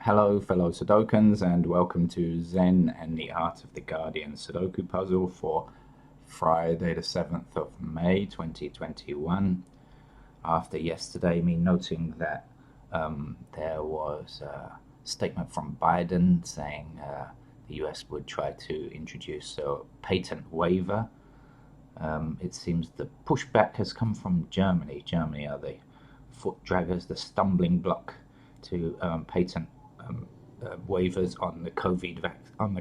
Hello, fellow Sudokans, and welcome to Zen and the Art of the Guardian Sudoku puzzle for Friday, the 7th of May 2021. After yesterday, me noting that there was a statement from Biden saying the US would try to introduce a patent waiver. It seems the pushback has come from Germany. Germany are the foot draggers, the stumbling block to patent waivers on the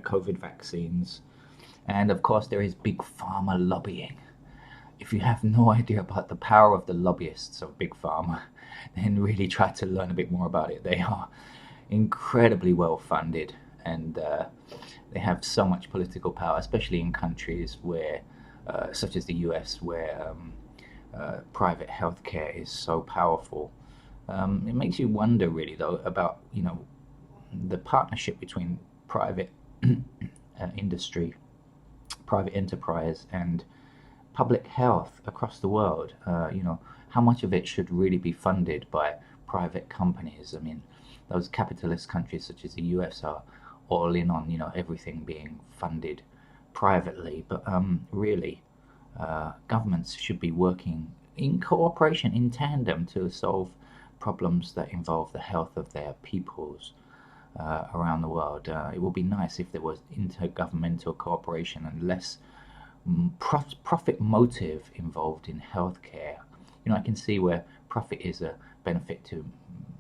COVID vaccines, and of course there is big pharma lobbying. If you have no idea about the power of the lobbyists of big pharma, then really try to learn a bit more about it. They are incredibly well funded, and they have so much political power, especially in countries where, such as the US, where private healthcare is so powerful. It makes you wonder, really, though, about the partnership between private industry, private enterprise, and public health across the world. How much of it should really be funded by private companies? I mean, those capitalist countries such as the US are all in on everything being funded privately, but really, governments should be working in cooperation, in tandem, to solve problems that involve the health of their peoples around the world. It would be nice if there was intergovernmental cooperation and less profit motive involved in healthcare. I can see where profit is a benefit to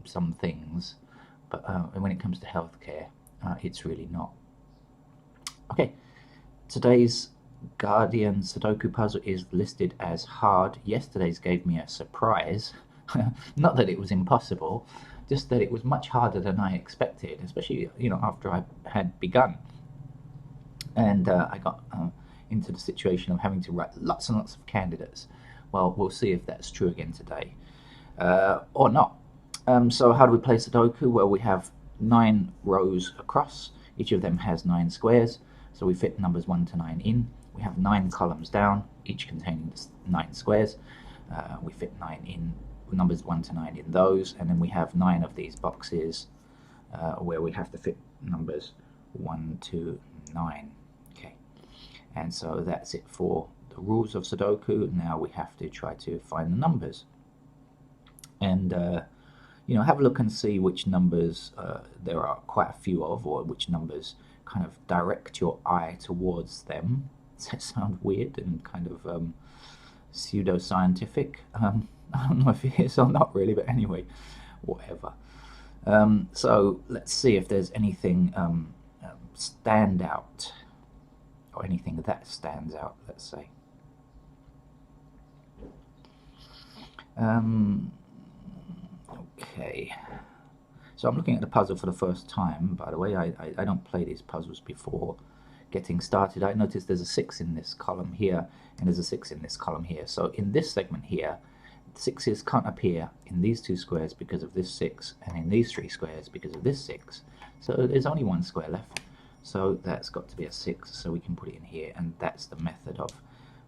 some things, but when it comes to healthcare, it's really not. Okay, today's Guardian Sudoku puzzle is listed as hard. Yesterday's gave me a surprise. Not that it was impossible, just that it was much harder than I expected, especially after I had begun, and I got into the situation of having to write lots and lots of candidates. Well, we'll see if that's true again today or not. So how do we play Sudoku? Well, we have 9 rows across. Each of them has 9 squares, so we fit numbers 1 to 9 in. We have 9 columns down, each containing 9 squares. We fit 9 in, numbers 1 to 9 in those, and then we have 9 of these boxes where we have to fit numbers 1 to 9. Okay, and so that's it for the rules of Sudoku. Now we have to try to find the numbers, and have a look and see which numbers there are quite a few of, or which numbers kind of direct your eye towards them. Does that sound weird and kind of pseudo-scientific? I don't know if it is or not really, but anyway, whatever. So let's see if there's anything stand out, or anything that stands out, let's say. Okay, so I'm looking at the puzzle for the first time, by the way. I don't play these puzzles before getting started. I noticed there's a 6 in this column here, and there's a 6 in this column here. So in this segment here, 6s can't appear in these 2 squares because of this 6, and in these 3 squares because of this 6. So there's only 1 square left. So that's got to be a 6, so we can put it in here, and that's the method of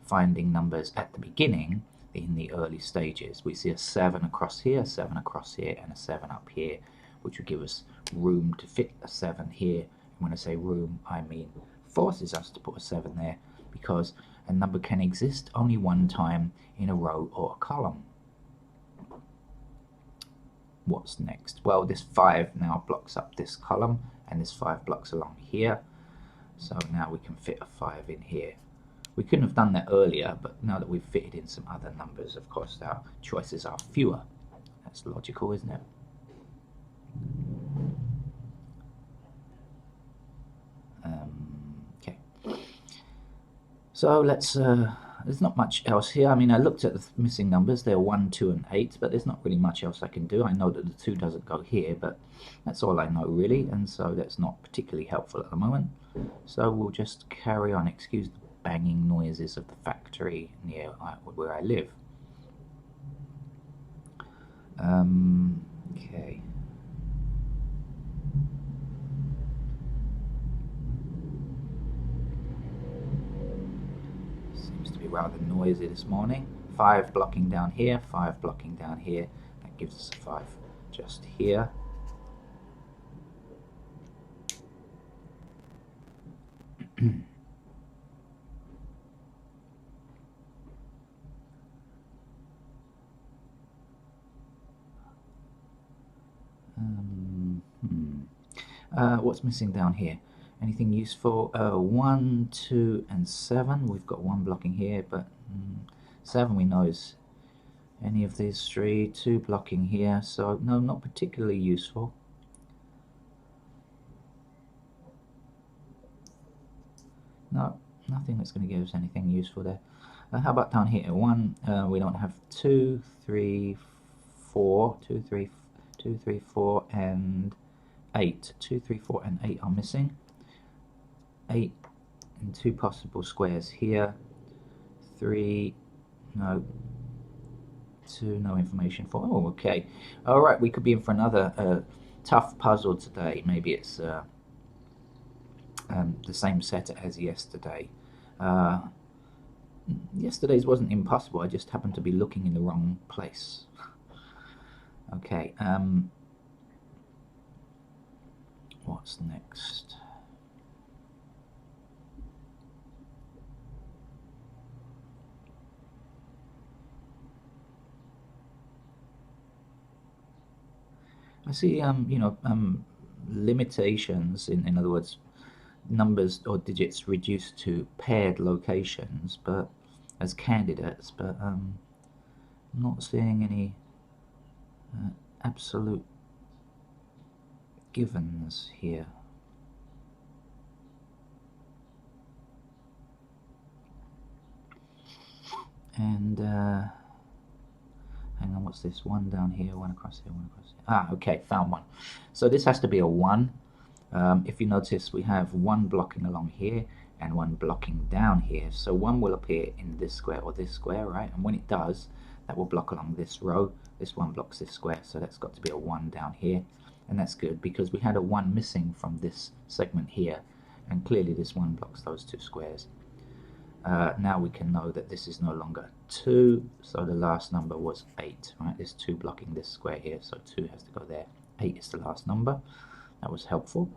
finding numbers at the beginning in the early stages. We see a 7 across here, 7 across here, and a 7 up here, which would give us room to fit a 7 here. And when I say room, I mean forces us to put a 7 there, because a number can exist only one time in a row or a column. What's next? Well, this 5 now blocks up this column, and this 5 blocks along here. So now we can fit a 5 in here. We couldn't have done that earlier, but now that we've fitted in some other numbers, of course, our choices are fewer. That's logical, isn't it? Okay. So let's, there's not much else here. I mean, I looked at the missing numbers. They're 1, 2, and 8, but there's not really much else I can do. I know that the 2 doesn't go here, but that's all I know, really, and so that's not particularly helpful at the moment. So we'll just carry on. Excuse the banging noises of the factory near where I live. Okay. Seems to be rather noisy this morning. 5 blocking down here, 5 blocking down here. That gives us a 5 just here. What's missing down here? Anything useful? 1, 2, and 7. We've got 1 blocking here, but 7 we know is any of these 3. 2 blocking here, so no, not particularly useful. No, nothing that's going to give us anything useful there. How about down here? 1, we don't have 2, 3, 4, 2, 3, 2, 3, 4, and 8. 2, 3, 4, and 8 are missing. 8 and 2 possible squares here. 3, no. 2, no information for. Oh, okay. All right, we could be in for another tough puzzle today. Maybe it's the same set as yesterday. Yesterday's wasn't impossible. I just happened to be looking in the wrong place. Okay. What's next? I see, limitations, in other words, numbers or digits reduced to paired locations, but as candidates, but not seeing any absolute givens here. And hang on, what's this? 1 down here, 1 across here, 1 across here. Ah, okay, found 1. So this has to be a 1. If you notice, we have 1 blocking along here and 1 blocking down here. So 1 will appear in this square or this square, right? And when it does, that will block along this row. This 1 blocks this square, so that's got to be a 1 down here. And that's good because we had a 1 missing from this segment here. And clearly this 1 blocks those 2 squares. Now we can know that this is no longer 2, so the last number was 8, right? There's 2 blocking this square here, so 2 has to go there. 8 is the last number. That was helpful.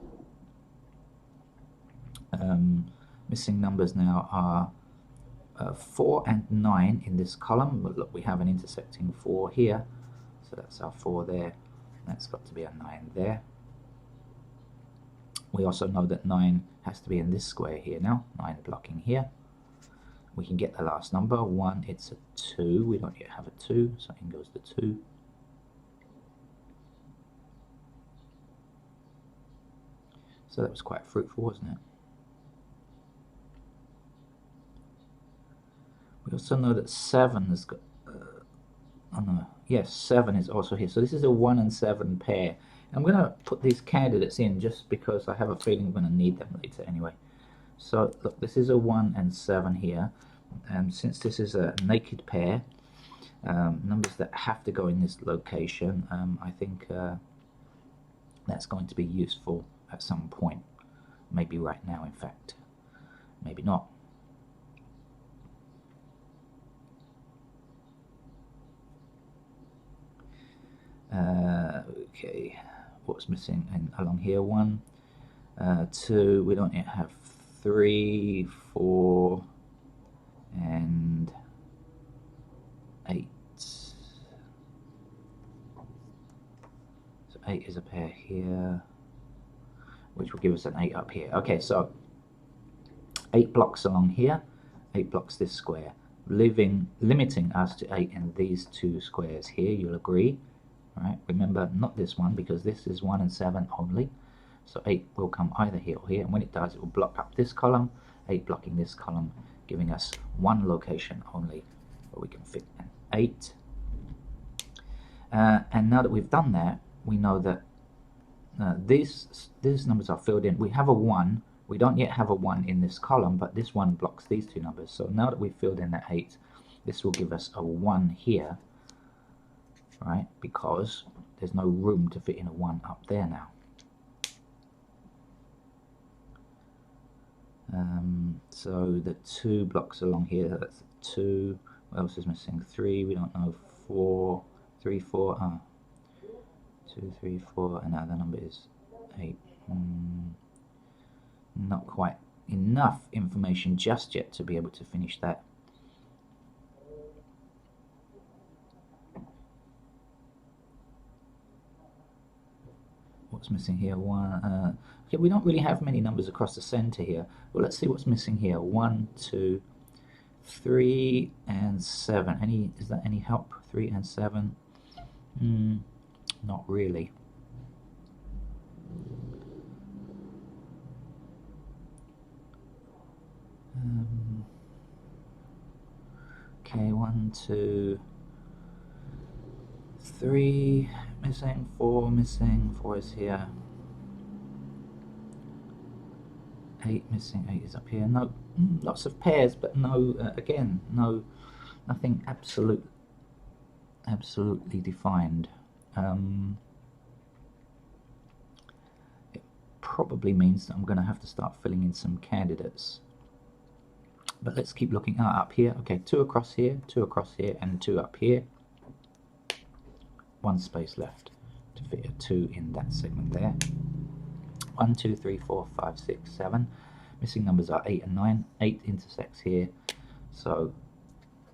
Missing numbers now are 4 and 9 in this column, but look, we have an intersecting 4 here, so that's our 4 there. That's got to be a 9 there. We also know that 9 has to be in this square here now, 9 blocking here. We can get the last number, 1, it's a 2, we don't yet have a 2, so in goes the 2. So that was quite fruitful, wasn't it? We also know that 7 has got, oh no, yes, 7 is also here. So this is a 1 and 7 pair. I'm going to put these candidates in just because I have a feeling I'm going to need them later anyway. So look, this is a 1 and 7 here. And since this is a naked pair, numbers that have to go in this location, I think that's going to be useful at some point. Maybe right now, in fact. Maybe not. Okay, what's missing along here? 1, 2, we don't yet have 3, 4, and 8. So 8 is a pair here, which will give us an 8 up here. Okay, so 8 blocks along here, 8 blocks this square, limiting us to 8 in these 2 squares here, you'll agree. Right? Remember, not this one, because this is 1 and 7 only. So 8 will come either here or here, and when it does, it will block up this column, 8 blocking this column, giving us 1 location only where we can fit an 8. And now that we've done that, we know that these numbers are filled in. We have a 1. We don't yet have a 1 in this column, but this 1 blocks these 2 numbers. So now that we've filled in that 8, this will give us a 1 here, right? Because there's no room to fit in a 1 up there now. So the 2 blocks along here, that's 2. What else is missing? 3, we don't know. 4, 3, 4, 2, 3, 4, and now the number is 8. Not quite enough information just yet to be able to finish that. What's missing here? One. Okay, we don't really have many numbers across the center here. Well, let's see what's missing here. 1, 2, 3, and 7. Is that any help? 3 and 7? Not really. Okay, 1, 2, 3 missing, 4 missing, 4 is here. 8 missing, 8 is up here. No, lots of pairs, but no, again, nothing absolutely defined. It probably means that I'm going to have to start filling in some candidates. But let's keep looking up here. Okay, 2 across here, 2 across here, and 2 up here. 1 space left to fit a 2 in that segment there. 1, 2, 3, 4, 5, 6, 7. Missing numbers are 8 and 9. 8 intersects here, so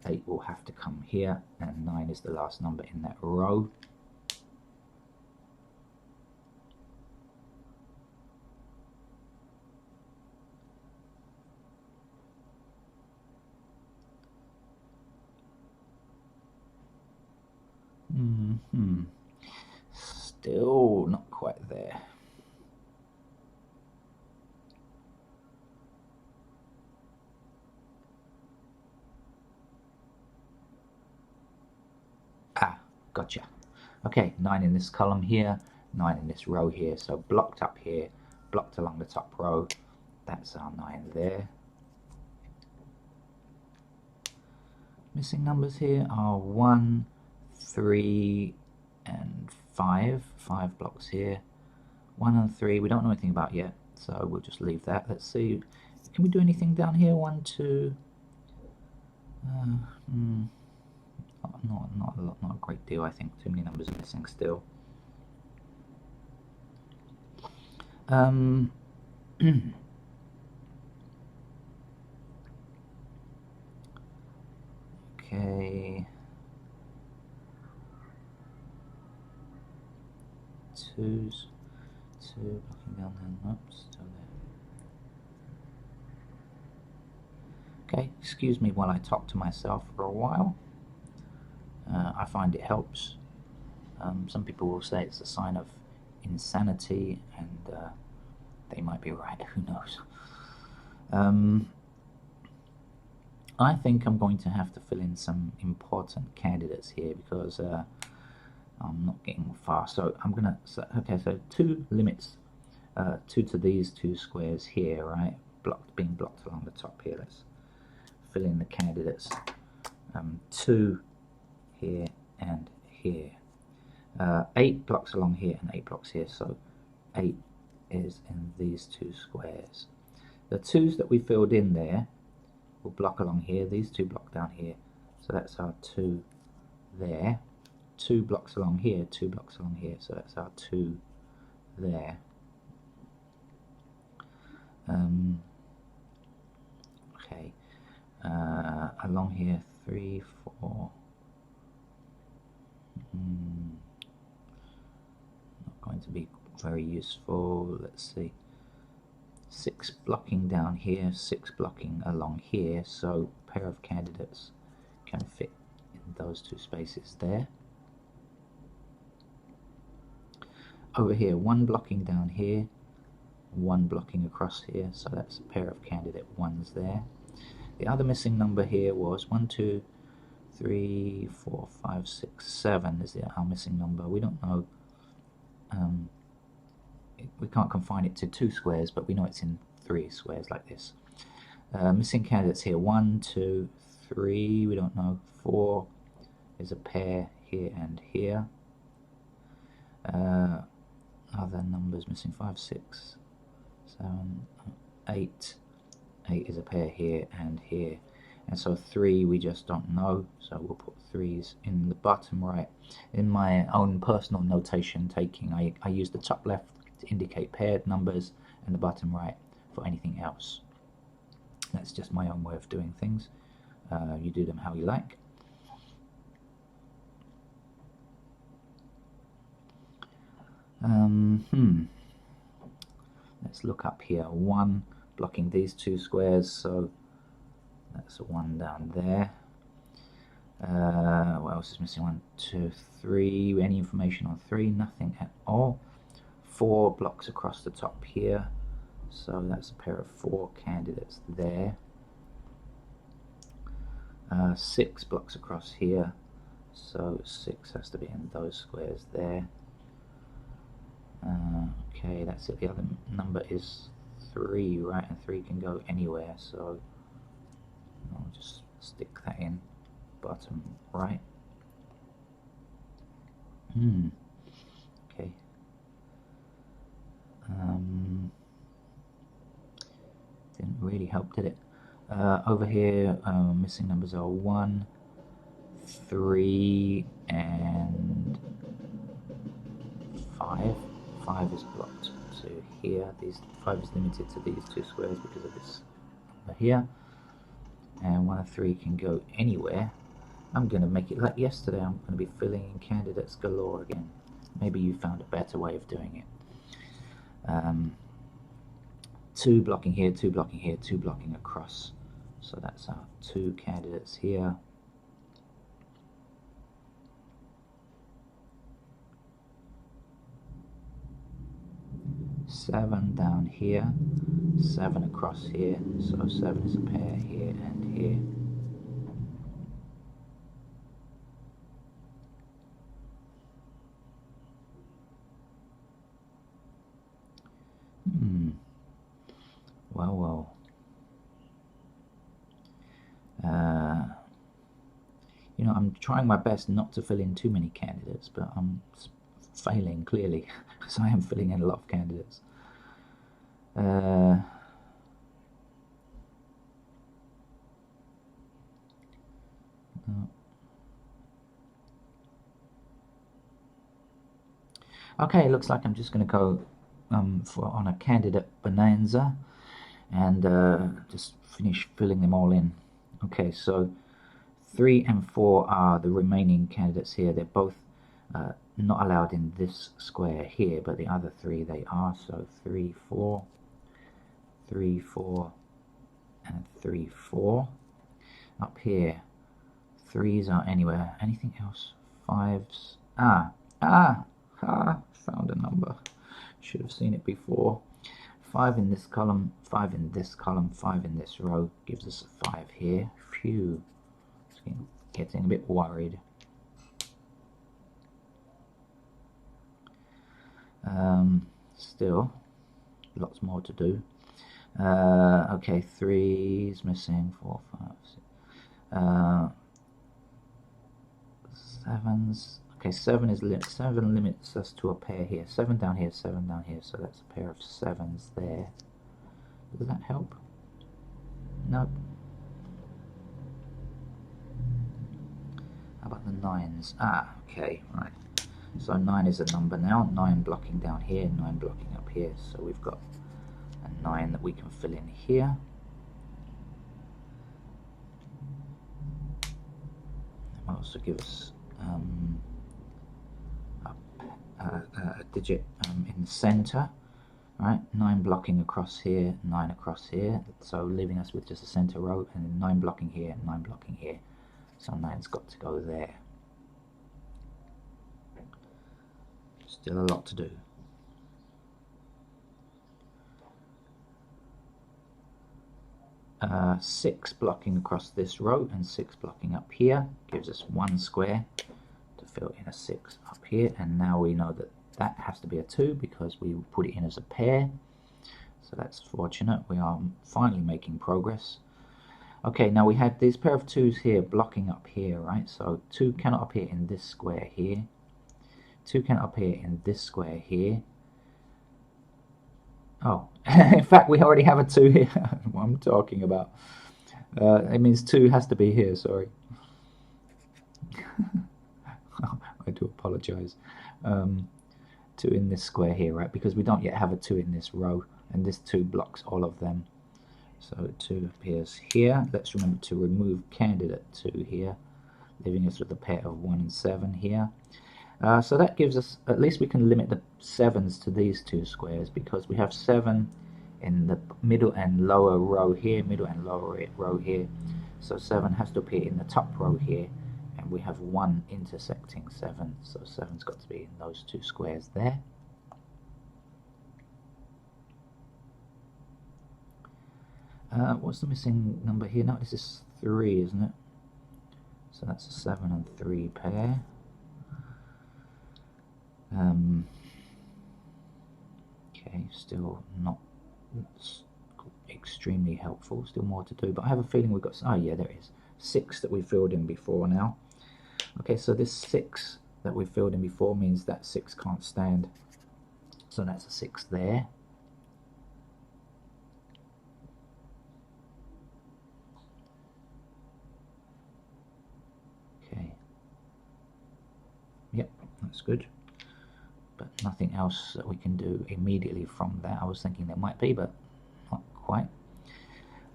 8 will have to come here, and 9 is the last number in that row. Still not quite there. Gotcha. Okay, 9 in this column here, 9 in this row here, so blocked up here, blocked along the top row. That's our 9 there. Missing numbers here are 1, 3, and 5. 5 blocks here. 1 and 3 we don't know anything about yet, so we'll just leave that. Let's see, can we do anything down here? 1, 2. Not a lot, not a great deal. I think too many numbers are missing still. Okay. 2s, 2 blocking down there. Oops, still there. Okay, excuse me while I talk to myself for a while. I find it helps. Some people will say it's a sign of insanity, and they might be right, who knows. I think I'm going to have to fill in some important candidates here because I'm not getting far. So I'm gonna, okay, so 2 limits, 2 to these 2 squares here, right? Being blocked along the top here. Let's fill in the candidates. 2 here and here. 8 blocks along here and 8 blocks here, so 8 is in these 2 squares. The 2s that we filled in there will block along here, these 2 block down here, so that's our 2 there. 2 blocks along here, 2 blocks along here, so that's our 2 there. Okay, along here 3, 4. Not going to be very useful. Let's see, 6 blocking down here, 6 blocking along here, so a pair of candidates can fit in those 2 spaces there. Over here, 1 blocking down here, 1 blocking across here, so that's a pair of candidate 1s there. The other missing number here was 1, 2, 3, 4, 5, 6, 7 is our missing number. We don't know, we can't confine it to 2 squares, but we know it's in 3 squares like this. Missing candidates here, 1, 2, 3, we don't know. 4 is a pair here and here. Other numbers missing, 5, 6, 7, 8. 8 is a pair here and here. And so 3 we just don't know, so we'll put 3s in the bottom right. In my own personal notation taking, I use the top left to indicate paired numbers and the bottom right for anything else. That's just my own way of doing things. You do them how you like. Let's look up here. 1 blocking these 2 squares, so that's a 1 down there. What else is missing? 1, 2, 3. Any information on 3? Nothing at all. 4 blocks across the top here, so that's a pair of 4 candidates there. 6 blocks across here, so 6 has to be in those squares there. Okay, that's it. The other number is 3, right? And 3 can go anywhere, so I'll just stick that in bottom right. Okay. Didn't really help, did it? Over here, missing numbers are 1, 3, and 5. 5 is blocked to here. 5 is limited to these 2 squares because of this number here. And 1 and 3 can go anywhere. I'm going to make it like yesterday. I'm going to be filling in candidates galore again. Maybe you found a better way of doing it. 2 blocking here, 2 blocking here, 2 blocking across. So that's our 2 candidates here. 7 down here, 7 across here, so 7 is a pair here and here. Well. You know, I'm trying my best not to fill in too many candidates, but I'm failing clearly, because I am filling in a lot of candidates. Okay, looks like I'm just going to go on a candidate bonanza and just finish filling them all in. Okay, so 3 and 4 are the remaining candidates here. They're both not allowed in this square here, but the other 3 they are. So 3, 4, 3, 4, and 3, 4. Up here, 3s are anywhere. Anything else? 5s. Found a number. Should have seen it before. 5 in this column, 5 in this column, 5 in this row gives us a 5 here. Phew. Getting a bit worried. Still, lots more to do. Okay, 3's missing, 4, 5, 6. 7's. Okay, 7 limits us to a pair here. 7 down here, 7 down here, so that's a pair of 7's there. Does that help? Nope. How about the 9's? Okay, right. So 9 is a number now. 9 blocking down here, 9 blocking up here. So we've got a 9 that we can fill in here. That might also give us a digit in the center, right? 9 blocking across here, 9 across here, so leaving us with just a center row, and then 9 blocking here, 9 blocking here. So 9's got to go there. Still a lot to do. Uh, 6 blocking across this row and 6 blocking up here gives us 1 square to fill in a 6 up here, and now we know that that has to be a 2 because we put it in as a pair. So that's fortunate. We are finally making progress. Okay, now we had this pair of 2's here blocking up here, right? So 2 cannot appear in this square here. 2 cannot appear in this square here. Oh, in fact, we already have a 2 here. What I'm talking about. It means 2 has to be here, sorry. I do apologize. 2 in this square here, right? Because we don't yet have a 2 in this row, and this 2 blocks all of them. So 2 appears here. Let's remember to remove candidate 2 here, leaving us with a pair of 1 and 7 here. So that gives us, at least we can limit the 7s to these 2 squares, because we have 7 in the middle and lower row here, middle and lower row here. So 7 has to appear in the top row here, and we have 1 intersecting 7, so 7's got to be in those 2 squares there. What's the missing number here? No, this is 3, isn't it? So that's a 7 and 3 pair. Okay, still not extremely helpful, still more to do, but I have a feeling we've got, oh yeah, there it is, 6 that we filled in before now. Okay, so this 6 that we filled in before means that 6 can't stand, so that's a 6 there. Okay, yep, that's good, but nothing else that we can do immediately from that. I was thinking there might be, but not quite.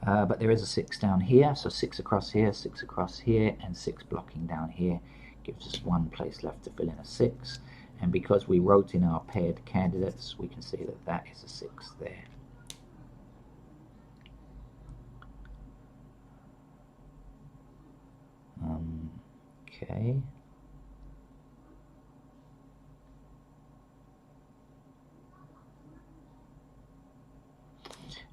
But there is a 6 down here, so 6 across here, 6 across here, and 6 blocking down here gives us 1 place left to fill in a 6. And because we wrote in our paired candidates, we can see that that is a 6 there. Okay.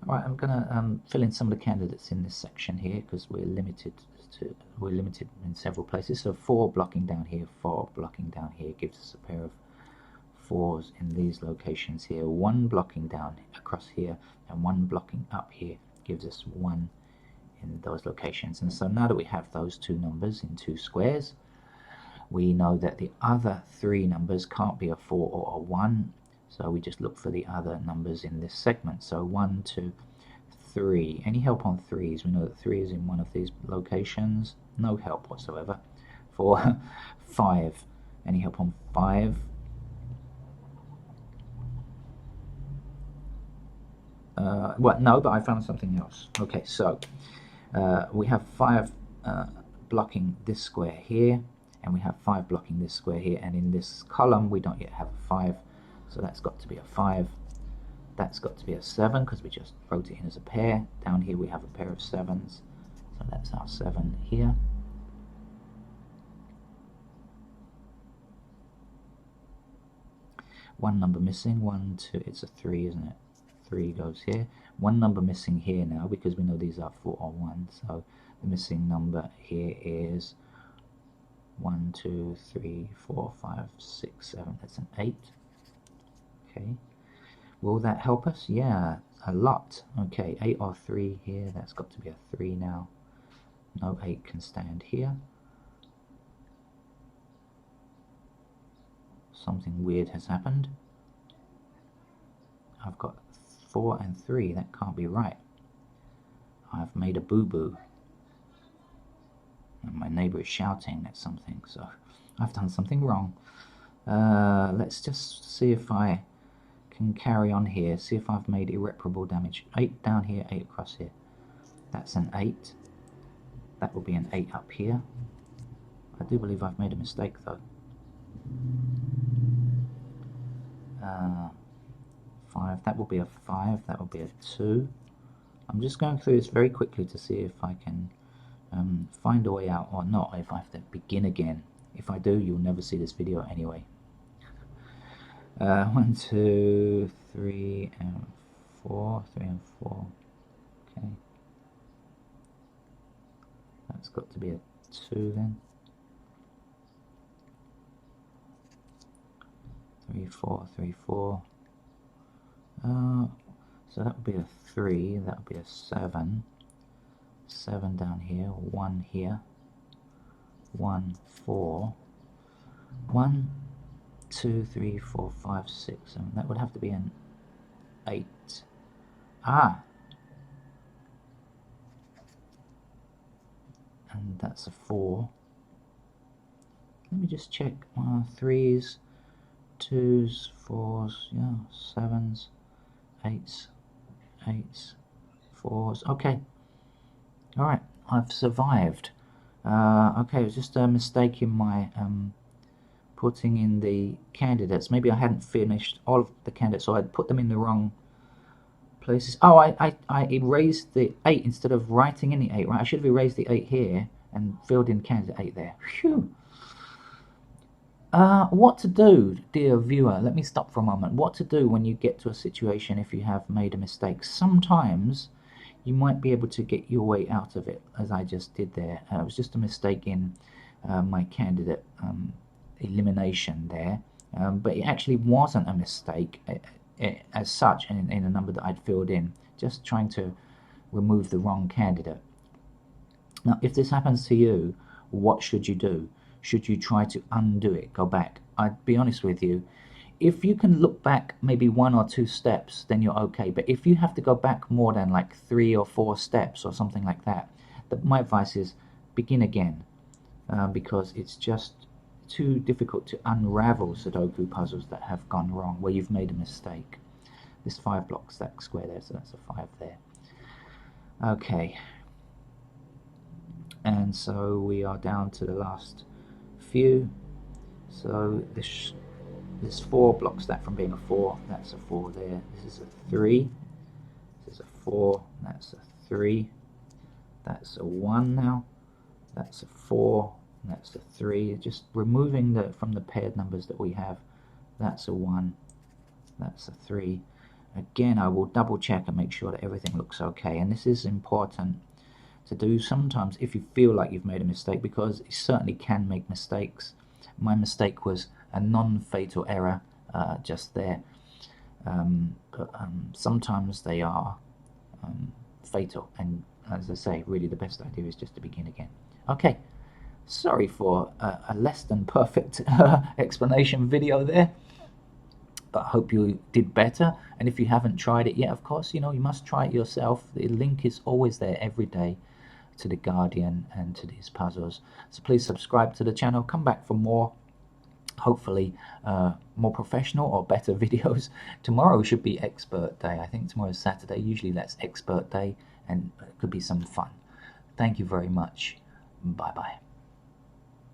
Right, I'm going to fill in some of the candidates in this section here, because we're limited in several places. So 4 blocking down here, 4 blocking down here gives us a pair of 4s in these locations here. 1 blocking down across here and 1 blocking up here gives us 1 in those locations. And so now that we have those 2 numbers in 2 squares, we know that the other 3 numbers can't be a 4 or a 1. So we just look for the other numbers in this segment. So 1, 2, 3. Any help on 3s? We know that 3 is in one of these locations. No help whatsoever. 4, 5. Any help on 5? Well, no, but I found something else. Okay, so we have 5 blocking this square here, and we have 5 blocking this square here, and in this column we don't yet have a 5. So that's got to be a 5. That's got to be a 7, because we just wrote it in as a pair. Down here we have a pair of 7s. So that's our 7 here. One number missing. 1, 2, it's a 3, isn't it? 3 goes here. One number missing here now, because we know these are 4 or 1. So the missing number here is 1, 2, 3, 4, 5, 6, 7. That's an 8. Okay, will that help us? Yeah, a lot. Okay, 8 or 3 here, that's got to be a 3 now. No 8 can stand here. Something weird has happened. I've got 4 and 3, that can't be right. I've made a boo-boo. And my neighbour is shouting at something, so I've done something wrong. Let's just see if I can carry on here, see if I've made irreparable damage. 8 down here, 8 across here. That's an 8. That will be an 8 up here. I do believe I've made a mistake though. 5, that will be a 5, that will be a 2. I'm just going through this very quickly to see if I can find a way out or not, if I have to begin again. If I do, you'll never see this video anyway. 1, 2, 3 and 4, 3 and 4. Okay, that's got to be a 2 then. 3, 4, 3, 4. So that would be a 3, that would be a 7. 7 down here, 1 here, 1, 4. 1, 2, 3, 4, 5, 6, 7. That would have to be an 8. Ah! And that's a 4. Let me just check. 3s, 2s, 4s, yeah, 7s, 8s, 8s, fours. Okay. All right, I've survived. Okay, it was just a mistake in my putting in the candidates. Maybe I hadn't finished all of the candidates, so I'd put them in the wrong places. Oh, I erased the 8 instead of writing in the 8, right? I should have erased the 8 here and filled in candidate 8 there. Phew. What to do, dear viewer? Let me stop for a moment. What to do when you get to a situation if you have made a mistake? Sometimes you might be able to get your way out of it, as I just did there. It was just a mistake in my candidate elimination there, but it actually wasn't a mistake as such in a number that I'd filled in, just trying to remove the wrong candidate. Now, if this happens to you, what should you do? Should you try to undo it, go back? I'd be honest with you, if you can look back maybe 1 or 2 steps, then you're okay. But if you have to go back more than like 3 or 4 steps or something like that, my advice is begin again, because it's just too difficult to unravel Sudoku puzzles that have gone wrong, where you've made a mistake. This 5 blocks that square there, so that's a 5 there. Okay. And so we are down to the last few. So this 4 blocks that from being a 4. That's a 4 there. This is a 3. This is a 4. That's a 3. That's a 1 now. That's a 4. That's a 3. Just removing from the paired numbers that we have. That's a 1. That's a 3. Again, I will double check and make sure that everything looks okay. And this is important to do sometimes if you feel like you've made a mistake, because you certainly can make mistakes. My mistake was a non-fatal error just there, but sometimes they are fatal, and as I say, really the best idea is just to begin again. Okay, sorry for a less than perfect explanation video there, but I hope you did better. And if you haven't tried it yet, of course, you must try it yourself. The link is always there every day to the Guardian and to these puzzles. So please subscribe to the channel, come back for more, hopefully more professional or better videos. Tomorrow should be expert day. I think tomorrow is Saturday. Usually that's expert day, and it could be some fun. Thank you very much. Bye bye.